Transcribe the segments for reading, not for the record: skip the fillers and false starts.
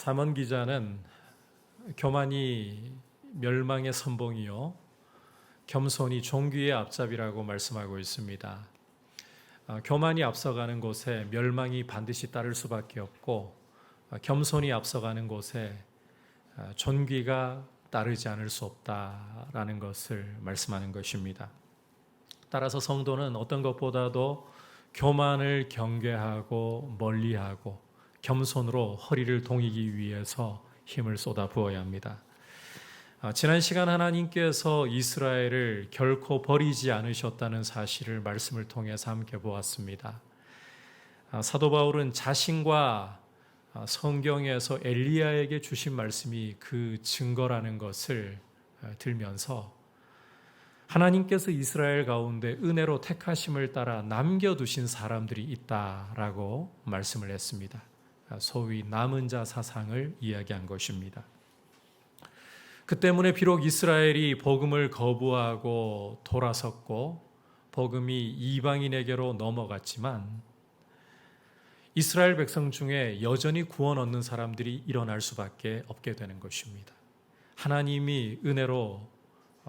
사몬 기자는 교만이 멸망의 선봉이요 겸손이 존귀의 앞잡이라고 말씀하고 있습니다. 교만이 앞서가는 곳에 멸망이 반드시 따를 수밖에 없고 겸손이 앞서가는 곳에 존귀가 따르지 않을 수 없다라는 것을 말씀하는 것입니다. 따라서 성도는 어떤 것보다도 교만을 경계하고 멀리하고 겸손으로 허리를 동이기 위해서 힘을 쏟아 부어야 합니다. 지난 시간 하나님께서 이스라엘을 결코 버리지 않으셨다는 사실을 말씀을 통해서 함께 보았습니다. 사도 바울은 자신과 성경에서 엘리야에게 주신 말씀이 그 증거라는 것을 들면서 하나님께서 이스라엘 가운데 은혜로 택하심을 따라 남겨두신 사람들이 있다라고 말씀을 했습니다. 소위 남은 자 사상을 이야기한 것입니다. 그 때문에 비록 이스라엘이 복음을 거부하고 돌아섰고 복음이 이방인에게로 넘어갔지만 이스라엘 백성 중에 여전히 구원 얻는 사람들이 일어날 수밖에 없게 되는 것입니다. 하나님이 은혜로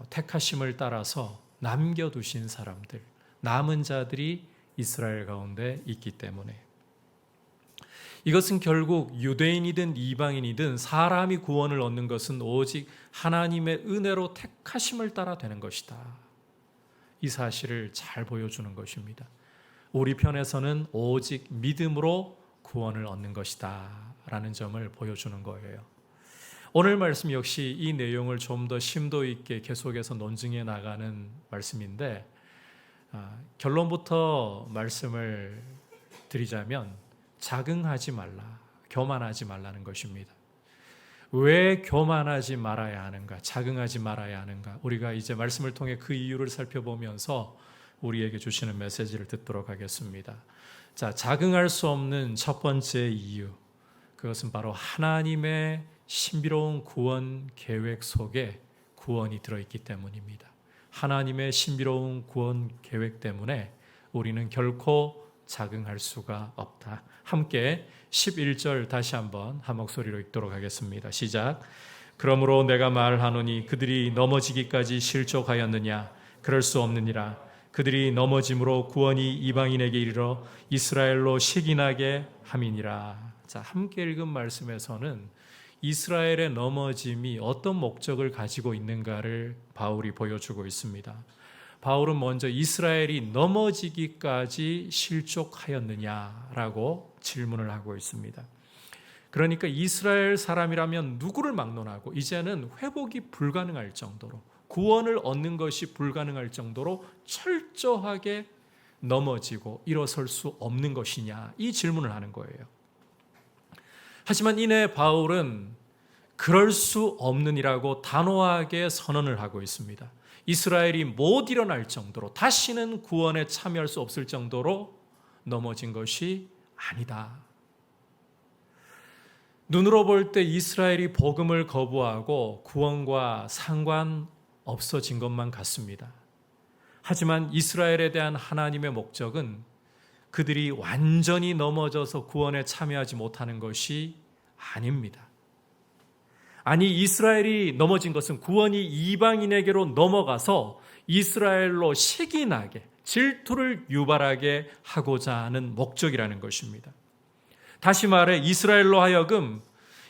택하심을 따라서 남겨두신 사람들, 남은 자들이 이스라엘 가운데 있기 때문에 이것은 결국 유대인이든 이방인이든 사람이 구원을 얻는 것은 오직 하나님의 은혜로 택하심을 따라 되는 것이다. 이 사실을 잘 보여주는 것입니다. 우리 편에서는 오직 믿음으로 구원을 얻는 것이다 라는 점을 보여주는 거예요. 오늘 말씀 역시 이 내용을 좀 더 심도 있게 계속해서 논증해 나가는 말씀인데 결론부터 말씀을 드리자면 자긍하지 말라, 교만하지 말라는 것입니다. 왜 교만하지 말아야 하는가, 자긍하지 말아야 하는가? 우리가 이제 말씀을 통해 그 이유를 살펴보면서 우리에게 주시는 메시지를 듣도록 하겠습니다. 자, 자긍할 수 없는 첫 번째 이유, 그것은 바로 하나님의 신비로운 구원 계획 속에 구원이 들어있기 때문입니다. 하나님의 신비로운 구원 계획 때문에 우리는 결코 자긍할 수가 없다. 함께 11절 다시 한번 한 목소리로 읽도록 하겠습니다. 시작. 그러므로 내가 말하노니 그들이 넘어지기까지 실족하였느냐? 그럴 수 없느니라. 그들이 넘어짐으로 구원이 이방인에게 이르러 이스라엘로 식인하게 함이니라. 자, 함께 읽은 말씀에서는 이스라엘의 넘어짐이 어떤 목적을 가지고 있는가를 바울이 보여주고 있습니다. 바울은 먼저 이스라엘이 넘어지기까지 실족하였느냐라고 질문을 하고 있습니다. 그러니까 이스라엘 사람이라면 누구를 막론하고 이제는 회복이 불가능할 정도로 구원을 얻는 것이 불가능할 정도로 철저하게 넘어지고 일어설 수 없는 것이냐, 이 질문을 하는 거예요. 하지만 이내 바울은 그럴 수 없느니라고 단호하게 선언을 하고 있습니다. 이스라엘이 못 일어날 정도로 다시는 구원에 참여할 수 없을 정도로 넘어진 것이 아니다. 눈으로 볼 때 이스라엘이 복음을 거부하고 구원과 상관없어진 것만 같습니다. 하지만 이스라엘에 대한 하나님의 목적은 그들이 완전히 넘어져서 구원에 참여하지 못하는 것이 아닙니다. 아니, 이스라엘이 넘어진 것은 구원이 이방인에게로 넘어가서 이스라엘로 식인하게, 질투를 유발하게 하고자 하는 목적이라는 것입니다. 다시 말해 이스라엘로 하여금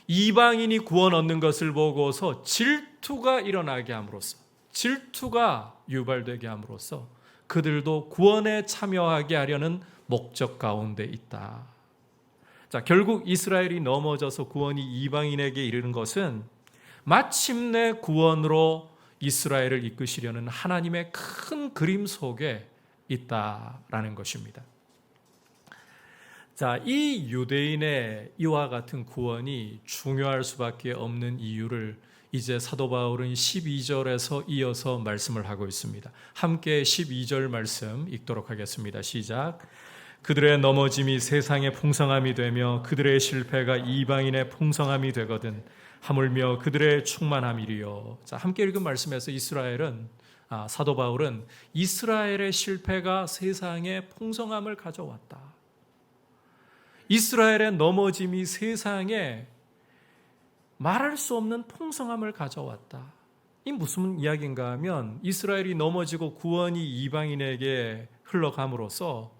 이방인이 구원 얻는 것을 보고서 질투가 일어나게 함으로써, 질투가 유발되게 함으로써 그들도 구원에 참여하게 하려는 목적 가운데 있다. 자, 결국 이스라엘이 넘어져서 구원이 이방인에게 이르는 것은 마침내 구원으로 이스라엘을 이끄시려는 하나님의 큰 그림 속에 있다라는 것입니다. 자, 이 유대인의 이와 같은 구원이 중요할 수밖에 없는 이유를 이제 사도 바울은 12절에서 이어서 말씀을 하고 있습니다. 함께 12절 말씀 읽도록 하겠습니다. 시작. 그들의 넘어짐이 세상의 풍성함이 되며 그들의 실패가 이방인의 풍성함이 되거든 하물며 그들의 충만함이리요. 자, 함께 읽은 말씀에서 사도 바울은 이스라엘의 실패가 세상에 풍성함을 가져왔다. 이스라엘의 넘어짐이 세상에 말할 수 없는 풍성함을 가져왔다. 이 무슨 이야기인가 하면 이스라엘이 넘어지고 구원이 이방인에게 흘러감으로써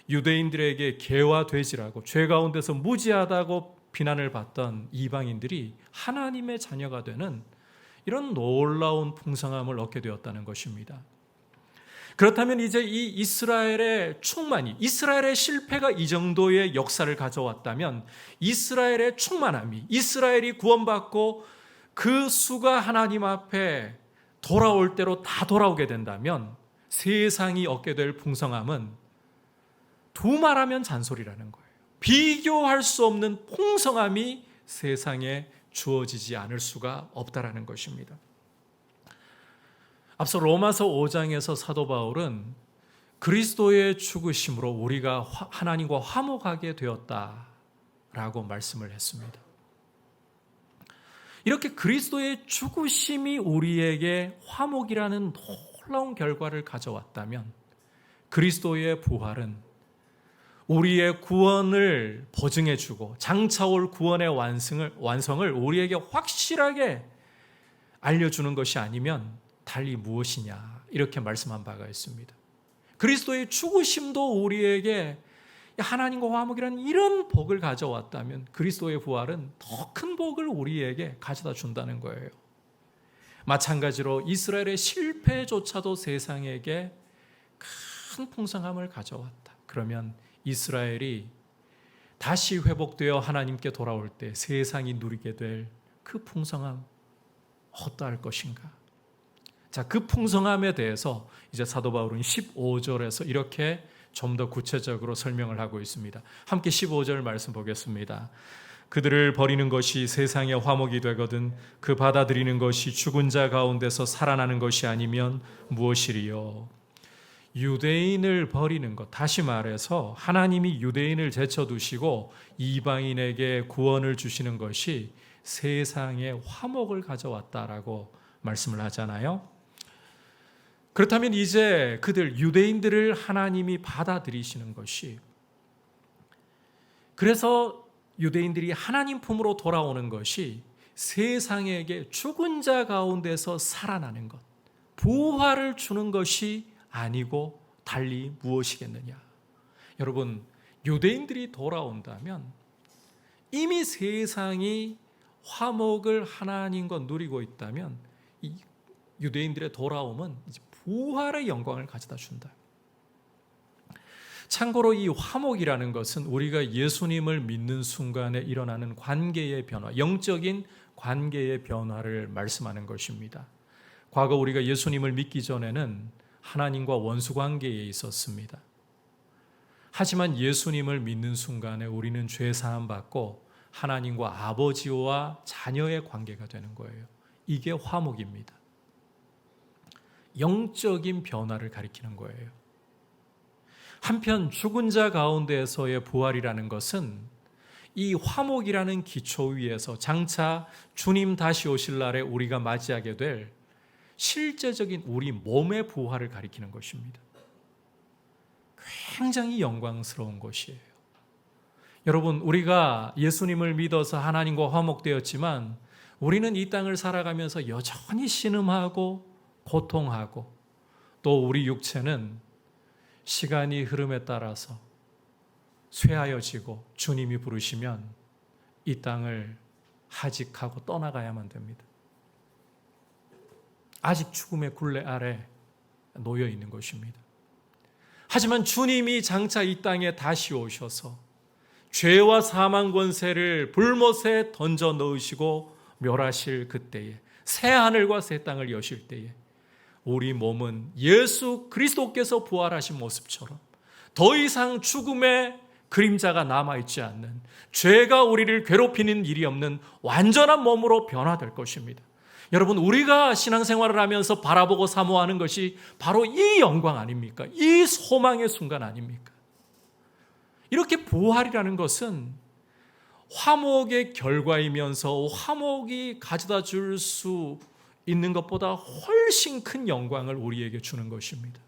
유대인들에게 개와 돼지라고 죄 가운데서 무지하다고 비난을 받던 이방인들이 하나님의 자녀가 되는 이런 놀라운 풍성함을 얻게 되었다는 것입니다. 그렇다면 이제 이 이스라엘의 충만이, 이스라엘의 실패가 이 정도의 역사를 가져왔다면 이스라엘의 충만함이, 이스라엘이 구원받고 그 수가 하나님 앞에 돌아올 대로 다 돌아오게 된다면 세상이 얻게 될 풍성함은 두말하면 잔소리라는 거예요. 비교할 수 없는 풍성함이 세상에 주어지지 않을 수가 없다라는 것입니다. 앞서 로마서 5장에서 사도 바울은 그리스도의 죽으심으로 우리가 하나님과 화목하게 되었다라고 말씀을 했습니다. 이렇게 그리스도의 죽으심이 우리에게 화목이라는 놀라운 결과를 가져왔다면 그리스도의 부활은 우리의 구원을 보증해주고 장차올 구원의 완성을 우리에게 확실하게 알려주는 것이 아니면 달리 무엇이냐 이렇게 말씀한 바가 있습니다. 그리스도의 죽으심도 우리에게 하나님과 화목이라는 이런 복을 가져왔다면 그리스도의 부활은 더 큰 복을 우리에게 가져다 준다는 거예요. 마찬가지로 이스라엘의 실패조차도 세상에게 큰 풍성함을 가져왔다. 그러면 이스라엘이 다시 회복되어 하나님께 돌아올 때 세상이 누리게 될 그 풍성함 어떠할 것인가? 자, 그 풍성함에 대해서 이제 사도 바울은 15절에서 이렇게 좀 더 구체적으로 설명을 하고 있습니다. 함께 15절 말씀 보겠습니다. 그들을 버리는 것이 세상의 화목이 되거든 그 받아들이는 것이 죽은 자 가운데서 살아나는 것이 아니면 무엇이리요? 유대인을 버리는 것, 다시 말해서 하나님이 유대인을 제쳐두시고 이방인에게 구원을 주시는 것이 세상에 화목을 가져왔다라고 말씀을 하잖아요. 그렇다면 이제 그들 유대인들을 하나님이 받아들이시는 것이, 그래서 유대인들이 하나님 품으로 돌아오는 것이 세상에게 죽은 자 가운데서 살아나는 것, 부활을 주는 것이 아니고 달리 무엇이겠느냐? 여러분, 유대인들이 돌아온다면 이미 세상이 화목을 하나님과 누리고 있다면 이 유대인들의 돌아옴은 이제 부활의 영광을 가져다 준다. 참고로 이 화목이라는 것은 우리가 예수님을 믿는 순간에 일어나는 관계의 변화, 영적인 관계의 변화를 말씀하는 것입니다. 과거 우리가 예수님을 믿기 전에는 하나님과 원수 관계에 있었습니다. 하지만 예수님을 믿는 순간에 우리는 죄 사함 받고 하나님과 아버지와 자녀의 관계가 되는 거예요. 이게 화목입니다. 영적인 변화를 가리키는 거예요. 한편 죽은 자 가운데에서의 부활이라는 것은 이 화목이라는 기초 위에서 장차 주님 다시 오실 날에 우리가 맞이하게 될 실제적인 우리 몸의 부활을 가리키는 것입니다. 굉장히 영광스러운 것이에요. 여러분, 우리가 예수님을 믿어서 하나님과 화목되었지만 우리는 이 땅을 살아가면서 여전히 신음하고 고통하고 또 우리 육체는 시간이 흐름에 따라서 쇠하여지고 주님이 부르시면 이 땅을 하직하고 떠나가야만 됩니다. 아직 죽음의 굴레 아래 놓여 있는 것입니다. 하지만 주님이 장차 이 땅에 다시 오셔서 죄와 사망 권세를 불못에 던져 넣으시고 멸하실 그때에, 새 하늘과 새 땅을 여실 때에 우리 몸은 예수 그리스도께서 부활하신 모습처럼 더 이상 죽음의 그림자가 남아있지 않는, 죄가 우리를 괴롭히는 일이 없는 완전한 몸으로 변화될 것입니다. 여러분, 우리가 신앙생활을 하면서 바라보고 사모하는 것이 바로 이 영광 아닙니까? 이 소망의 순간 아닙니까? 이렇게 부활이라는 것은 화목의 결과이면서 화목이 가져다 줄 수 있는 것보다 훨씬 큰 영광을 우리에게 주는 것입니다.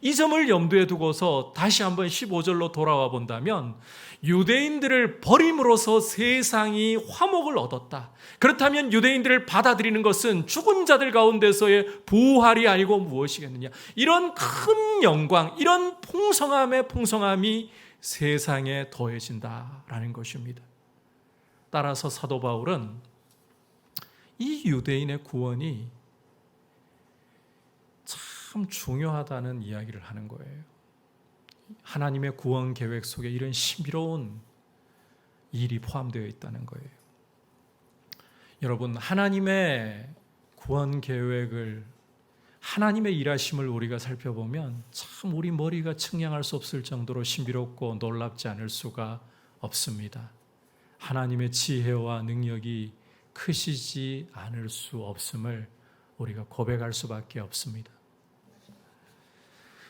이 점을 염두에 두고서 다시 한번 15절로 돌아와 본다면 유대인들을 버림으로써 세상이 화목을 얻었다. 그렇다면 유대인들을 받아들이는 것은 죽은 자들 가운데서의 부활이 아니고 무엇이겠느냐. 이런 큰 영광, 이런 풍성함의 풍성함이 세상에 더해진다라는 것입니다. 따라서 사도 바울은 이 유대인의 구원이 참 중요하다는 이야기를 하는 거예요. 하나님의 구원 계획 속에 이런 신비로운 일이 포함되어 있다는 거예요. 여러분, 하나님의 구원 계획을, 하나님의 일하심을 우리가 살펴보면 참 우리 머리가 측량할 수 없을 정도로 신비롭고 놀랍지 않을 수가 없습니다. 하나님의 지혜와 능력이 크시지 않을 수 없음을 우리가 고백할 수밖에 없습니다.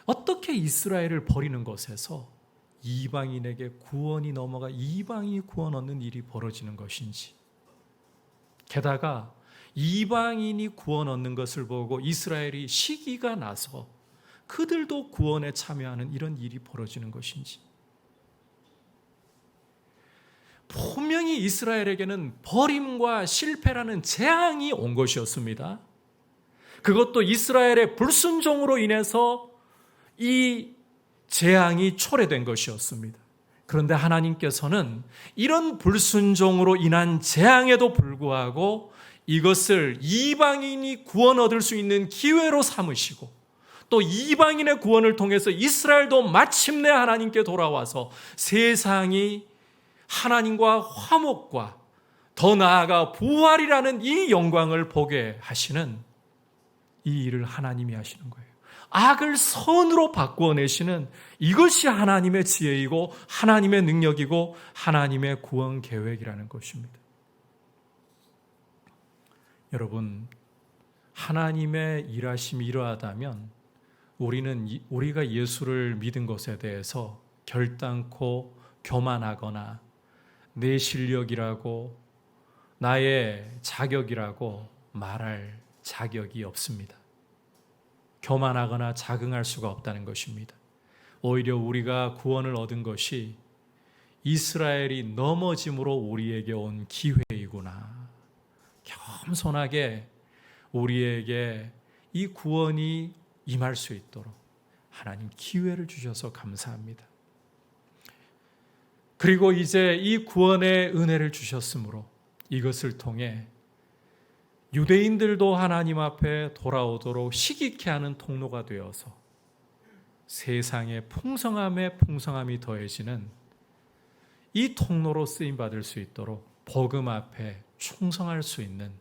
어떻게 이스라엘을 버리는 것에서 이방인에게 구원이 넘어가 이방인이 구원 얻는 일이 벌어지는 것인지, 게다가 이방인이 구원 얻는 것을 보고 이스라엘이 시기가 나서 그들도 구원에 참여하는 이런 일이 벌어지는 것인지, 분명히 이스라엘에게는 버림과 실패라는 재앙이 온 것이었습니다. 그것도 이스라엘의 불순종으로 인해서 이 재앙이 초래된 것이었습니다. 그런데 하나님께서는 이런 불순종으로 인한 재앙에도 불구하고 이것을 이방인이 구원 얻을 수 있는 기회로 삼으시고, 또 이방인의 구원을 통해서 이스라엘도 마침내 하나님께 돌아와서 세상이 하나님과 화목과 더 나아가 부활이라는 이 영광을 보게 하시는 이 일을 하나님이 하시는 거예요. 악을 선으로 바꾸어내시는 이것이 하나님의 지혜이고 하나님의 능력이고 하나님의 구원 계획이라는 것입니다. 여러분, 하나님의 일하심이 이러하다면 우리가 예수를 믿은 것에 대해서 결단코 교만하거나 내 실력이라고 나의 자격이라고 말할 자격이 없습니다. 교만하거나 자긍할 수가 없다는 것입니다. 오히려 우리가 구원을 얻은 것이 이스라엘이 넘어짐으로 우리에게 온 기회이구나. 겸손하게 우리에게 이 구원이 임할 수 있도록 하나님 기회를 주셔서 감사합니다. 그리고 이제 이 구원의 은혜를 주셨으므로 이것을 통해 유대인들도 하나님 앞에 돌아오도록 시기케 하는 통로가 되어서 세상의 풍성함에 풍성함이 더해지는 이 통로로 쓰임받을 수 있도록 복음 앞에 충성할 수 있는,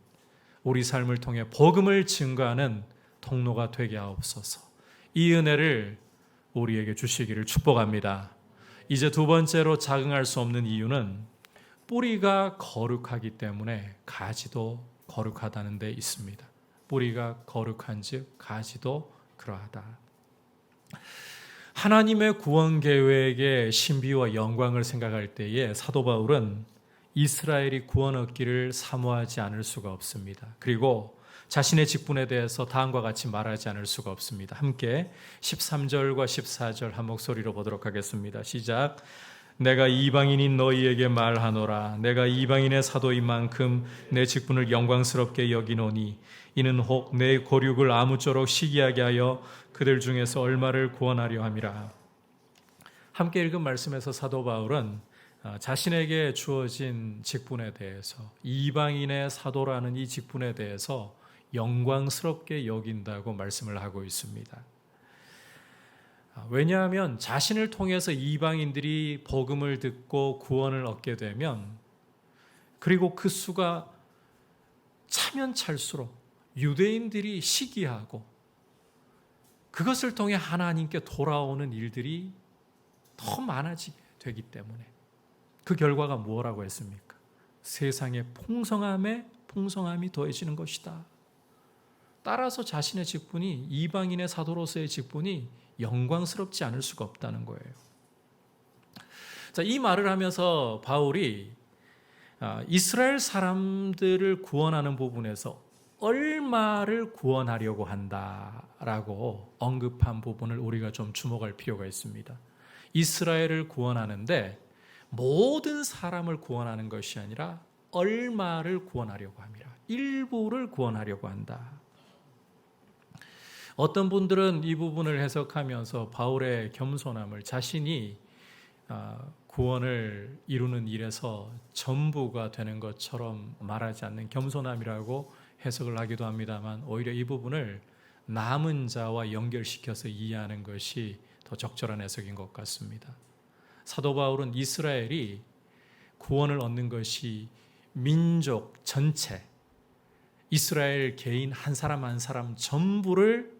우리 삶을 통해 복음을 증거하는 통로가 되게 하옵소서. 이 은혜를 우리에게 주시기를 축복합니다. 이제 두 번째로 자긍할 수 없는 이유는 뿌리가 거룩하기 때문에 가지도 거룩하다는 데 있습니다. 뿌리가 거룩한즉 가지도 그러하다. 하나님의 구원 계획의 신비와 영광을 생각할 때에 사도 바울은 이스라엘이 구원 얻기를 사모하지 않을 수가 없습니다. 그리고 자신의 직분에 대해서 다음과 같이 말하지 않을 수가 없습니다. 함께 13절과 14절 한 목소리로 보도록 하겠습니다. 시작. 내가 이방인인 너희에게 말하노라. 내가 이방인의 사도인 만큼 내 직분을 영광스럽게 여기노니 이는 혹 내 고륙을 아무쪼록 시기하게 하여 그들 중에서 얼마를 구원하려 함이라. 함께 읽은 말씀에서 사도 바울은 자신에게 주어진 직분에 대해서, 이방인의 사도라는 이 직분에 대해서 영광스럽게 여긴다고 말씀을 하고 있습니다. 왜냐하면 자신을 통해서 이방인들이 복음을 듣고 구원을 얻게 되면, 그리고 그 수가 차면 찰수록 유대인들이 시기하고 그것을 통해 하나님께 돌아오는 일들이 더 많아지게 되기 때문에 그 결과가 뭐라고 했습니까? 세상의 풍성함에 풍성함이 더해지는 것이다. 따라서 자신의 직분이, 이방인의 사도로서의 직분이 영광스럽지 않을 수가 없다는 거예요. 자, 이 말을 하면서 바울이 이스라엘 사람들을 구원하는 부분에서 얼마를 구원하려고 한다라고 언급한 부분을 우리가 좀 주목할 필요가 있습니다. 이스라엘을 구원하는데 모든 사람을 구원하는 것이 아니라 얼마를 구원하려고 함이라. 일부를 구원하려고 한다. 어떤 분들은 이 부분을 해석하면서 바울의 겸손함을 자신이 구원을 이루는 일에서 전부가 되는 것처럼 말하지 않는 겸손함이라고 해석을 하기도 합니다만, 오히려 이 부분을 남은 자와 연결시켜서 이해하는 것이 더 적절한 해석인 것 같습니다. 사도 바울은 이스라엘이 구원을 얻는 것이 민족 전체, 이스라엘 개인 한 사람 한 사람 전부를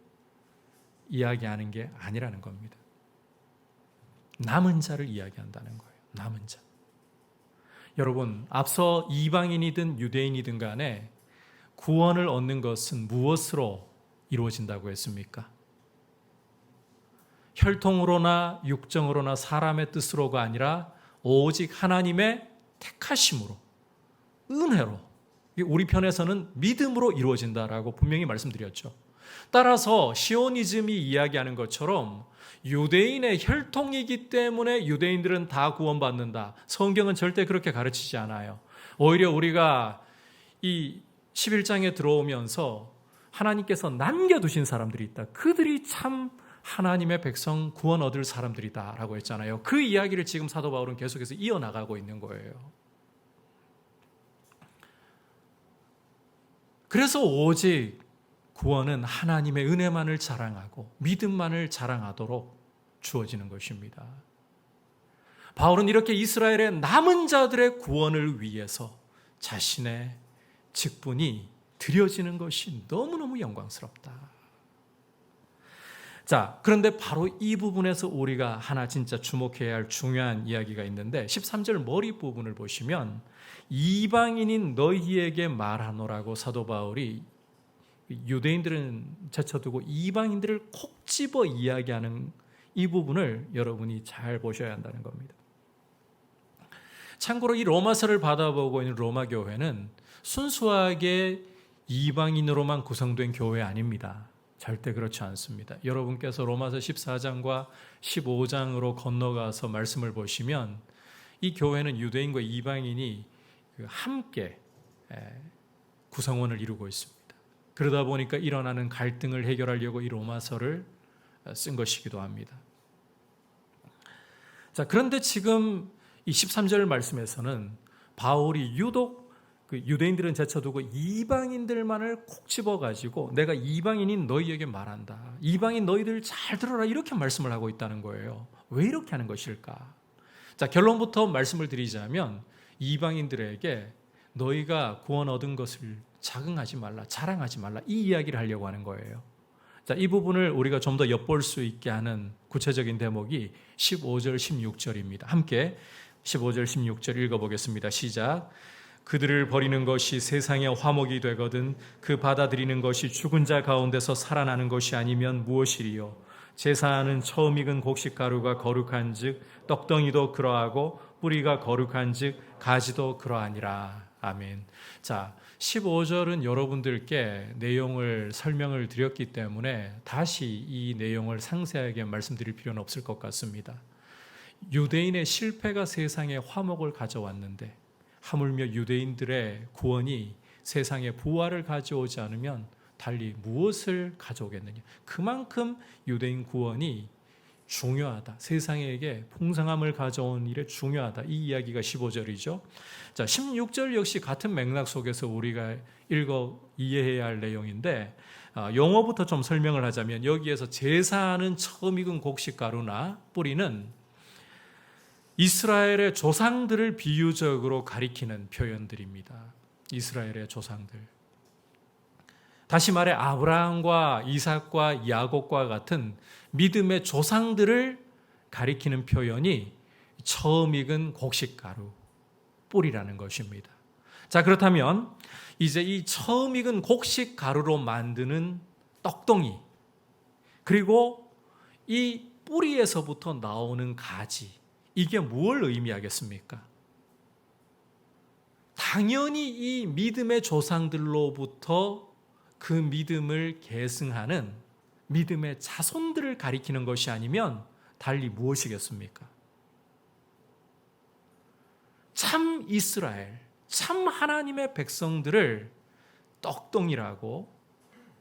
이야기하는 게 아니라는 겁니다. 남은 자를 이야기한다는 거예요. 남은 자. 여러분, 앞서 이방인이든 유대인이든 간에 구원을 얻는 것은 무엇으로 이루어진다고 했습니까? 혈통으로나 육정으로나 사람의 뜻으로가 아니라 오직 하나님의 택하심으로, 은혜로, 우리 편에서는 믿음으로 이루어진다라고 분명히 말씀드렸죠. 따라서 시오니즘이 이야기하는 것처럼 유대인의 혈통이기 때문에 유대인들은 다 구원받는다, 성경은 절대 그렇게 가르치지 않아요. 오히려 우리가 이 11장에 들어오면서 하나님께서 남겨두신 사람들이 있다, 그들이 참 하나님의 백성 구원 얻을 사람들이다 라고 했잖아요. 그 이야기를 지금 사도 바울은 계속해서 이어나가고 있는 거예요. 그래서 오직 구원은 하나님의 은혜만을 자랑하고 믿음만을 자랑하도록 주어지는 것입니다. 바울은 이렇게 이스라엘의 남은 자들의 구원을 위해서 자신의 직분이 드려지는 것이 너무너무 영광스럽다. 자, 그런데 바로 이 부분에서 우리가 하나 진짜 주목해야 할 중요한 이야기가 있는데, 13절 머리 부분을 보시면 이방인인 너희에게 말하노라고 사도 바울이 유대인들은 제쳐두고 이방인들을 콕 집어 이야기하는 이 부분을 여러분이 잘 보셔야 한다는 겁니다. 참고로 이 로마서를 받아보고 있는 로마 교회는 순수하게 이방인으로만 구성된 교회 아닙니다. 절대 그렇지 않습니다. 여러분께서 로마서 14장과 15장으로 건너가서 말씀을 보시면 이 교회는 유대인과 이방인이 함께 구성원을 이루고 있습니다. 그러다 보니까 일어나는 갈등을 해결하려고 이 로마서를 쓴 것이기도 합니다. 자, 그런데 지금 이 13절 말씀에서는 바울이 유독 유대인들은 제쳐두고 이방인들만을 콕 집어가지고 내가 이방인인 너희에게 말한다, 이방인 너희들 잘 들어라, 이렇게 말씀을 하고 있다는 거예요. 왜 이렇게 하는 것일까? 자, 결론부터 말씀을 드리자면 이방인들에게 너희가 구원 얻은 것을 자긍하지 말라, 자랑하지 말라, 이 이야기를 하려고 하는 거예요. 자, 이 부분을 우리가 좀 더 엿볼 수 있게 하는 구체적인 대목이 15절, 16절입니다. 함께 15절, 16절 읽어보겠습니다. 시작. 그들을 버리는 것이 세상의 화목이 되거든 그 받아들이는 것이 죽은 자 가운데서 살아나는 것이 아니면 무엇이리요? 제사하는 처음 익은 곡식가루가 거룩한즉 떡덩이도 그러하고 뿌리가 거룩한즉 가지도 그러하니라. 아멘. 자, 15절은 여러분들께 내용을 설명을 드렸기 때문에 다시 이 내용을 상세하게 말씀드릴 필요는 없을 것 같습니다. 유대인의 실패가 세상에 화목을 가져왔는데 하물며 유대인들의 구원이 세상에 부활을 가져오지 않으면 달리 무엇을 가져오겠느냐. 그만큼 유대인 구원이 중요하다, 세상에게 풍성함을 가져온 일에 중요하다, 이 이야기가 15절이죠. 자, 16절 역시 같은 맥락 속에서 우리가 읽어 이해해야 할 내용인데, 용어부터 좀 설명을 하자면 여기에서 제사하는 처음 익은 곡식가루나 뿌리는 이스라엘의 조상들을 비유적으로 가리키는 표현들입니다. 이스라엘의 조상들. 다시 말해 아브라함과 이삭과 야곱과 같은 믿음의 조상들을 가리키는 표현이 처음 익은 곡식가루, 뿌리라는 것입니다. 자, 그렇다면 이제 이 처음 익은 곡식가루로 만드는 떡덩이, 그리고 이 뿌리에서부터 나오는 가지, 이게 뭘 의미하겠습니까? 당연히 이 믿음의 조상들로부터 그 믿음을 계승하는 믿음의 자손들을 가리키는 것이 아니면 달리 무엇이겠습니까? 참 이스라엘, 참 하나님의 백성들을 떡덩이라고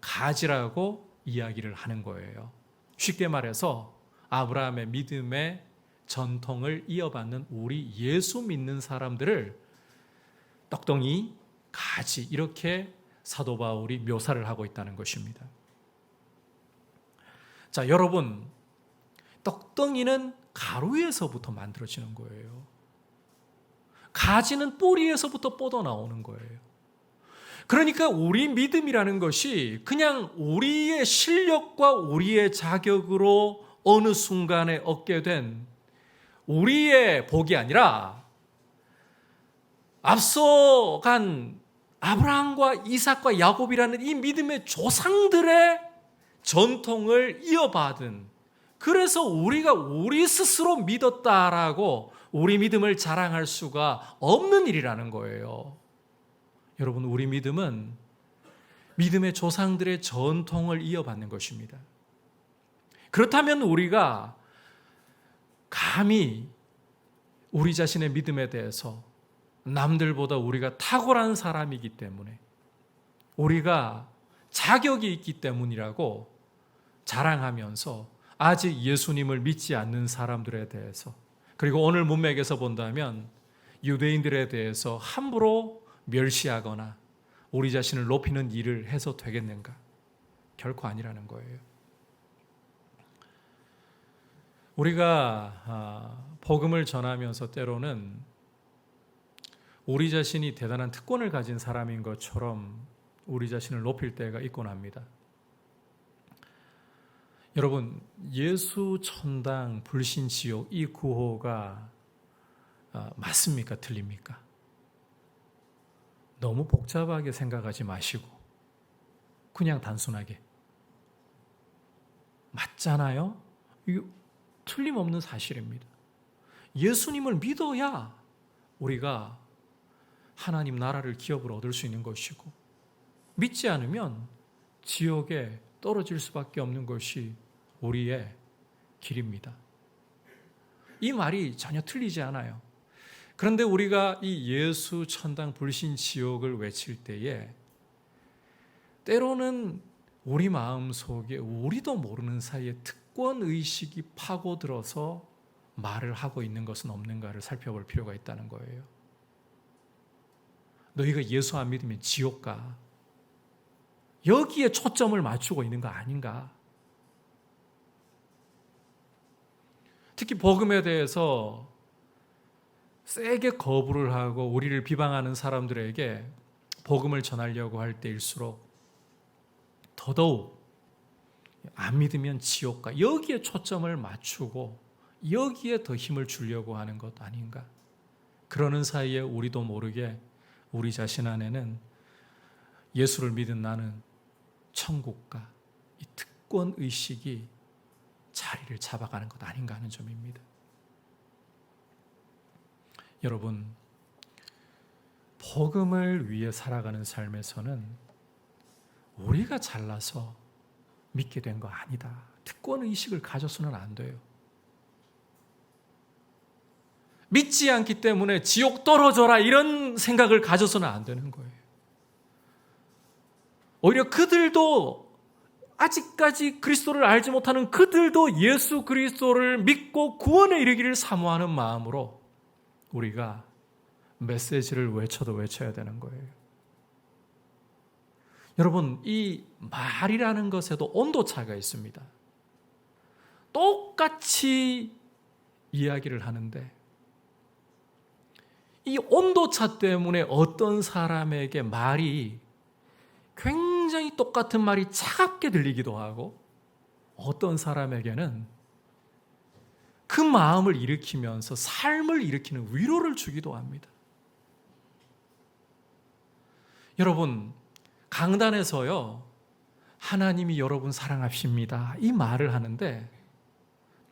가지라고 이야기를 하는 거예요. 쉽게 말해서 아브라함의 믿음의 전통을 이어받는 우리 예수 믿는 사람들을 떡덩이, 가지 이렇게 사도 바울이 묘사를 하고 있다는 것입니다. 자, 여러분, 떡덩이는 가루에서부터 만들어지는 거예요. 가지는 뿌리에서부터 뻗어나오는 거예요. 그러니까 우리 믿음이라는 것이 그냥 우리의 실력과 우리의 자격으로 어느 순간에 얻게 된 우리의 복이 아니라 앞서간 아브라함과 이삭과 야곱이라는 이 믿음의 조상들의 전통을 이어받은, 그래서 우리가 우리 스스로 믿었다라고 우리 믿음을 자랑할 수가 없는 일이라는 거예요. 여러분, 우리 믿음은 믿음의 조상들의 전통을 이어받는 것입니다. 그렇다면 우리가 감히 우리 자신의 믿음에 대해서 남들보다 우리가 탁월한 사람이기 때문에, 우리가 자격이 있기 때문이라고 자랑하면서 아직 예수님을 믿지 않는 사람들에 대해서, 그리고 오늘 문맥에서 본다면 유대인들에 대해서 함부로 멸시하거나 우리 자신을 높이는 일을 해서 되겠는가? 결코 아니라는 거예요. 우리가 복음을 전하면서 때로는 우리 자신이 대단한 특권을 가진 사람인 것처럼 우리 자신을 높일 때가 있곤 합니다. 여러분, 예수 천당 불신 지옥 이 구호가 맞습니까? 틀립니까? 너무 복잡하게 생각하지 마시고 그냥 단순하게 맞잖아요? 이거 틀림없는 사실입니다. 예수님을 믿어야 우리가 하나님 나라를 기업으로 얻을 수 있는 것이고, 믿지 않으면 지옥에 떨어질 수밖에 없는 것이 우리의 길입니다. 이 말이 전혀 틀리지 않아요. 그런데 우리가 이 예수 천당 불신 지옥을 외칠 때에 때로는 우리 마음속에 우리도 모르는 사이에 특권의식이 파고들어서 말을 하고 있는 것은 없는가를 살펴볼 필요가 있다는 거예요. 너희가 예수 안 믿으면 지옥 가. 여기에 초점을 맞추고 있는 거 아닌가? 특히 복음에 대해서 세게 거부를 하고 우리를 비방하는 사람들에게 복음을 전하려고 할 때일수록 더더욱 안 믿으면 지옥 가. 여기에 초점을 맞추고 여기에 더 힘을 주려고 하는 것 아닌가? 그러는 사이에 우리도 모르게 우리 자신 안에는 예수를 믿은 나는 천국가, 이 특권의식이 자리를 잡아가는 것 아닌가 하는 점입니다. 여러분, 복음을 위해 살아가는 삶에서는 우리가 잘나서 믿게 된 거 아니다. 특권의식을 가져서는 안 돼요. 믿지 않기 때문에 지옥 떨어져라 이런 생각을 가져서는 안 되는 거예요. 오히려 그들도 아직까지 그리스도를 알지 못하는 그들도 예수 그리스도를 믿고 구원에 이르기를 사모하는 마음으로 우리가 메시지를 외쳐도 외쳐야 되는 거예요. 여러분, 이 말이라는 것에도 온도차가 있습니다. 똑같이 이야기를 하는데 이 온도차 때문에 어떤 사람에게 말이 굉장히 똑같은 말이 차갑게 들리기도 하고, 어떤 사람에게는 그 마음을 일으키면서 삶을 일으키는 위로를 주기도 합니다. 여러분, 강단에서요, 하나님이 여러분 사랑하십니다 이 말을 하는데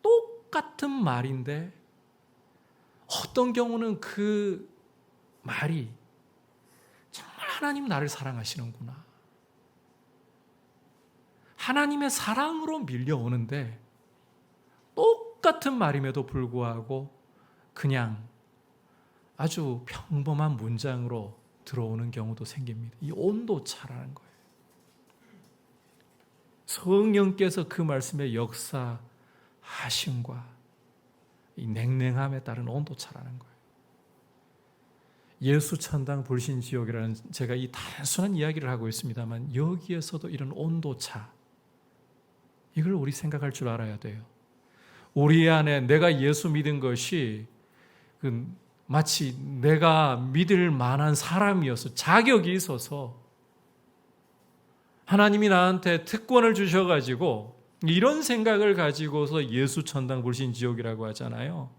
똑같은 말인데 어떤 경우는 그 말이 정말 하나님 나를 사랑하시는구나, 하나님의 사랑으로 밀려오는데 똑같은 말임에도 불구하고 그냥 아주 평범한 문장으로 들어오는 경우도 생깁니다. 이 온도차라는 거예요. 성령께서 그 말씀의 역사하심과 이 냉랭함에 따른 온도차라는 거예요. 예수 천당 불신 지옥이라는 제가 이 단순한 이야기를 하고 있습니다만 여기에서도 이런 온도차, 이걸 우리 생각할 줄 알아야 돼요. 우리 안에 내가 예수 믿은 것이 마치 내가 믿을 만한 사람이어서 자격이 있어서 하나님이 나한테 특권을 주셔가지고 이런 생각을 가지고서 예수 천당 불신 지옥이라고 하잖아요.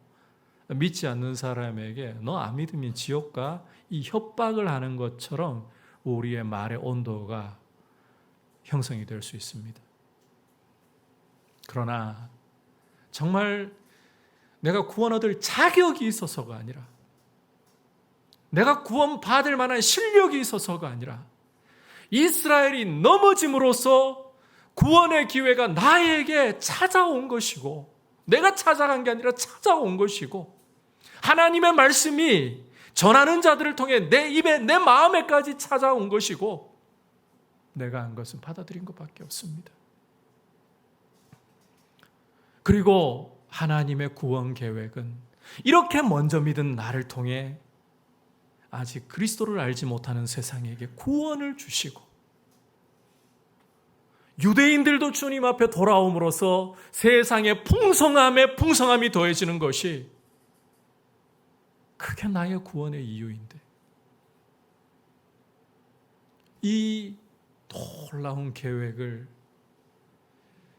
믿지 않는 사람에게 너 안 믿으면 지옥 가, 이 협박을 하는 것처럼 우리의 말의 온도가 형성이 될 수 있습니다. 그러나 정말 내가 구원 얻을 자격이 있어서가 아니라, 내가 구원 받을 만한 실력이 있어서가 아니라, 이스라엘이 넘어짐으로써 구원의 기회가 나에게 찾아온 것이고, 내가 찾아간 게 아니라 찾아온 것이고, 하나님의 말씀이 전하는 자들을 통해 내 입에, 내 마음에까지 찾아온 것이고, 내가 한 것은 받아들인 것밖에 없습니다. 그리고 하나님의 구원 계획은 이렇게 먼저 믿은 나를 통해 아직 그리스도를 알지 못하는 세상에게 구원을 주시고, 유대인들도 주님 앞에 돌아옴으로써 세상의 풍성함에 풍성함이 더해지는 것이 그게 나의 구원의 이유인데, 이 놀라운 계획을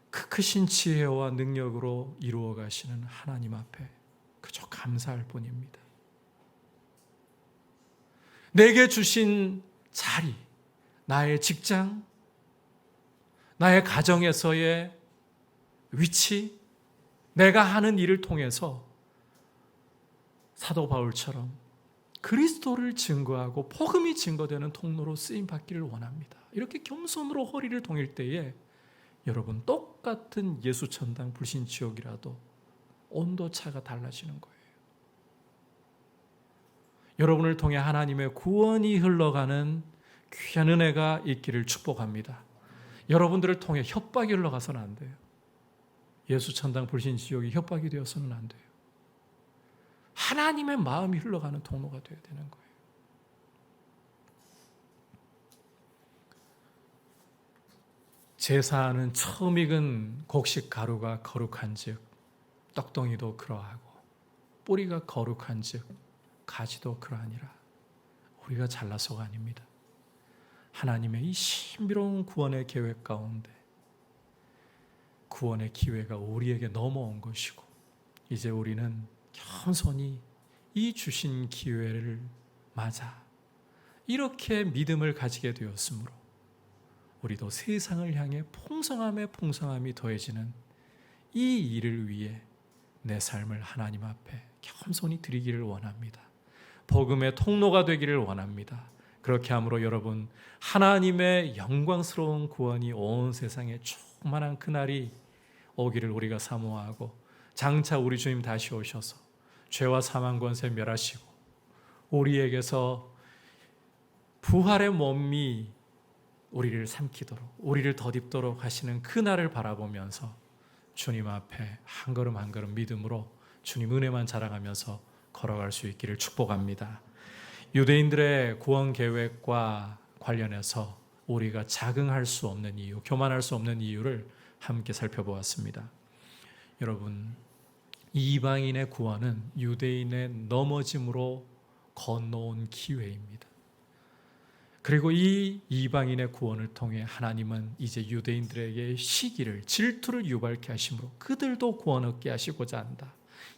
그 크신 지혜와 능력으로 이루어 가시는 하나님 앞에 그저 감사할 뿐입니다. 내게 주신 자리, 나의 직장, 나의 가정에서의 위치, 내가 하는 일을 통해서 사도 바울처럼 그리스도를 증거하고 복음이 증거되는 통로로 쓰임받기를 원합니다. 이렇게 겸손으로 허리를 동일 때에 여러분, 똑같은 예수 천당 불신 지옥이라도 온도차가 달라지는 거예요. 여러분을 통해 하나님의 구원이 흘러가는 귀한 은혜가 있기를 축복합니다. 여러분들을 통해 협박이 흘러가서는 안 돼요. 예수 천당 불신 지옥이 협박이 되어서는 안 돼요. 하나님의 마음이 흘러가는 통로가 되어야 되는 거예요. 제사하는 처음 익은 곡식 가루가 거룩한즉 떡덩이도 그러하고, 뿌리가 거룩한즉 가지도 그러하니라. 우리가 잘나서가 아닙니다. 하나님의 이 신비로운 구원의 계획 가운데 구원의 기회가 우리에게 넘어온 것이고, 이제 우리는 겸손히 이 주신 기회를 맞아 이렇게 믿음을 가지게 되었으므로 우리도 세상을 향해 풍성함에 풍성함이 더해지는 이 일을 위해 내 삶을 하나님 앞에 겸손히 드리기를 원합니다. 복음의 통로가 되기를 원합니다. 그렇게 함으로 여러분, 하나님의 영광스러운 구원이 온 세상에 충만한 그날이 오기를 우리가 사모하고, 장차 우리 주님 다시 오셔서 죄와 사망 권세 멸하시고 우리에게서 부활의 몸이 우리를 삼키도록, 우리를 덧입도록 하시는 그날을 바라보면서 주님 앞에 한 걸음 한 걸음 믿음으로 주님 은혜만 자랑하면서 걸어갈 수 있기를 축복합니다. 유대인들의 구원 계획과 관련해서 우리가 자긍할 수 없는 이유, 교만할 수 없는 이유를 함께 살펴보았습니다. 여러분, 이방인의 구원은 유대인의 넘어짐으로 건너온 기회입니다. 그리고 이 이방인의 구원을 통해 하나님은 이제 유대인들에게 시기를, 질투를 유발케 하심으로 그들도 구원 얻게 하시고자 한다.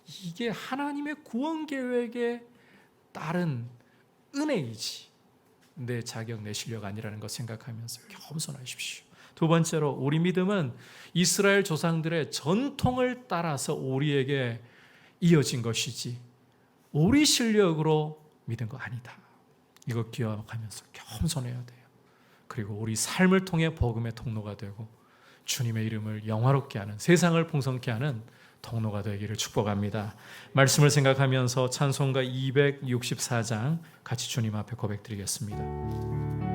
이게 하나님의 구원 계획에 따른 은혜이지 내 자격, 내 실력 아니라는 것 생각하면서 겸손하십시오. 두 번째로, 우리 믿음은 이스라엘 조상들의 전통을 따라서 우리에게 이어진 것이지 우리 실력으로 믿은 거 아니다. 이거 기억하면서 겸손해야 돼요. 그리고 우리 삶을 통해 복음의 통로가 되고 주님의 이름을 영화롭게 하는, 세상을 풍성케 하는 통로가 되기를 축복합니다. 말씀을 생각하면서 찬송가 264장 같이 주님 앞에 고백드리겠습니다.